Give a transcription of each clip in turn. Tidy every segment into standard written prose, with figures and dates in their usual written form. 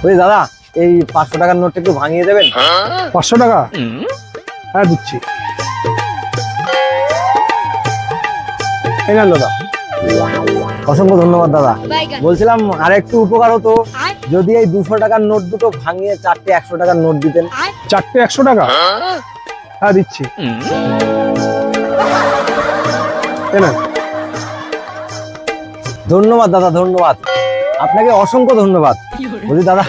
ওই দাদা, এই 500 টাকার নোটটা একটু ভাঙিয়ে দেবেন। 500 টাকা? হ্যাঁ দিচ্ছি। এই নেন দাদা। অসংখ্য ধন্যবাদ দাদা। বলছিলাম আর একটু উপকার হতো যদি এই 200 টাকার নোট দুটো ভাঙিয়ে 4টে 100 টাকার নোট দিতেন। 4টে 100 টাকা? হ্যাঁ দিচ্ছি। এই নেন। ধন্যবাদ দাদা, ধন্যবাদ আপনাকে, অসংখ্য ধন্যবাদ। বলি দাদা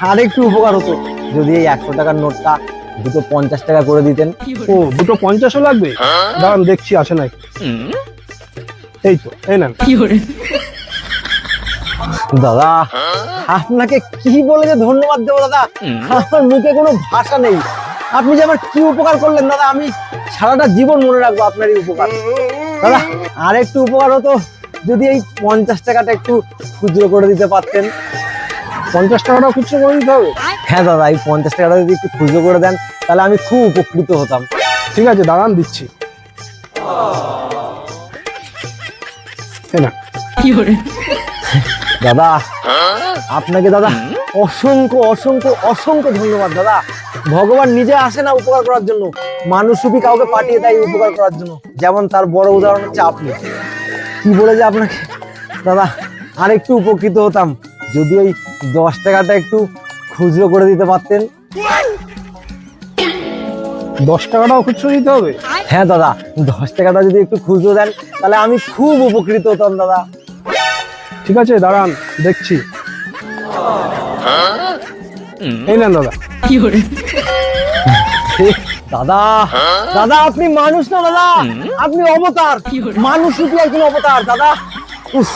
আর একটু উপকার হতো যদি এই 100 টাকার নোটটা দুটো 50 টাকা করে দিতেন। ও, দুটো 50ও লাগবে? দাঁড়ান দেখছি আছে নাকি। এই তো, এই নেন। দাদা আপনাকে কি বলে যে ধন্যবাদ দেবো দাদা, আমার মুখে কোনো ভাষা নেই। আপনি যে আমার কি উপকার করলেন দাদা, আমি সারাটা জীবন মনে রাখবো আপনার এই উপকার। দাদা আর একটু উপকার হতো যদি এই 50 টাকাটা একটু খুচরো করে দিতে পারতেন। 50 টাকাটা খুচরো করে দিতে হবে? হ্যাঁ দাদা, এই 50 টাকাটা যদি একটু খুচরো করে দেন তাহলে আমি খুব উপকৃত হতাম। ঠিক আছে দাঁড়ান দিচ্ছি। দাদা আপনাকে দাদা অসংখ্য অসংখ্য অসংখ্য ধন্যবাদ দাদা। ভগবান নিজে আসে না উপকার করার জন্য, মানুষরূপী কাউকে পাঠিয়ে দেয় উপকার করার জন্য। যেমন তার বড় উদাহরণ হচ্ছে আপনি। কি বলে যে আপনাকে দাদা আর একটু উপকৃত হতাম যদি ওই 10 টাকাটা একটু খুচরো করে দিতে পারতেন। 10 টাকাটাও খুচরো দিতে হবে? হ্যাঁ দাদা, 10 টাকাটা যদি একটু খুচরো দেন তাহলে আমি খুব উপকৃত হতাম দাদা। ঠিক আছে দাঁড়ান দেখছি। এই নেন দাদা। দাদা দাদা আপনি মানুষ না দাদা, আপনি অবতার, মানুষ রূপী একজন অবতার দাদা। উফ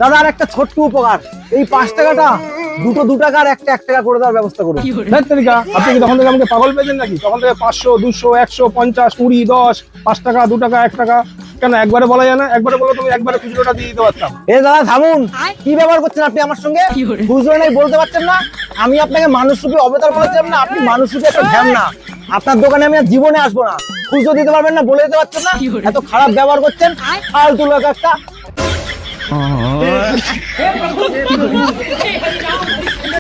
দাদা আর একটা ছোট্ট উপকার, এই 5 টাকাটা দুটো 2 টাকার একটা 1 টাকা করে দেওয়ার ব্যবস্থা করুন। আপনি কি তখন থেকে আমাকে পাগল পেয়েছেন নাকি? তখন থেকে 500, 200, 100, 50, 20, 10, 5 টাকা, 2 টাকা, 1 টাকা কেন একবারে বলা যায় না? একবারে বলে তুমি একবারে খুচরোটা দিয়ে দিতে পারতাম। এ দাদা থামুন, কি ব্যবহার করছেন আপনি আমার সঙ্গে? খুচরো নাই বলতে পারছেন না? আমি আপনাকে মানুষ রূপী অবতার বলেছিলাম না? আপনি মানুষ রূপী একটা ধ্যান না। আপনার দোকানে আমি আর জীবনে আসবো না। খুচরো দিতে পারবেন না বলে দিতে পারছেন না? এত খারাপ ব্যবহার করছেন, ফালতু লোক একটা।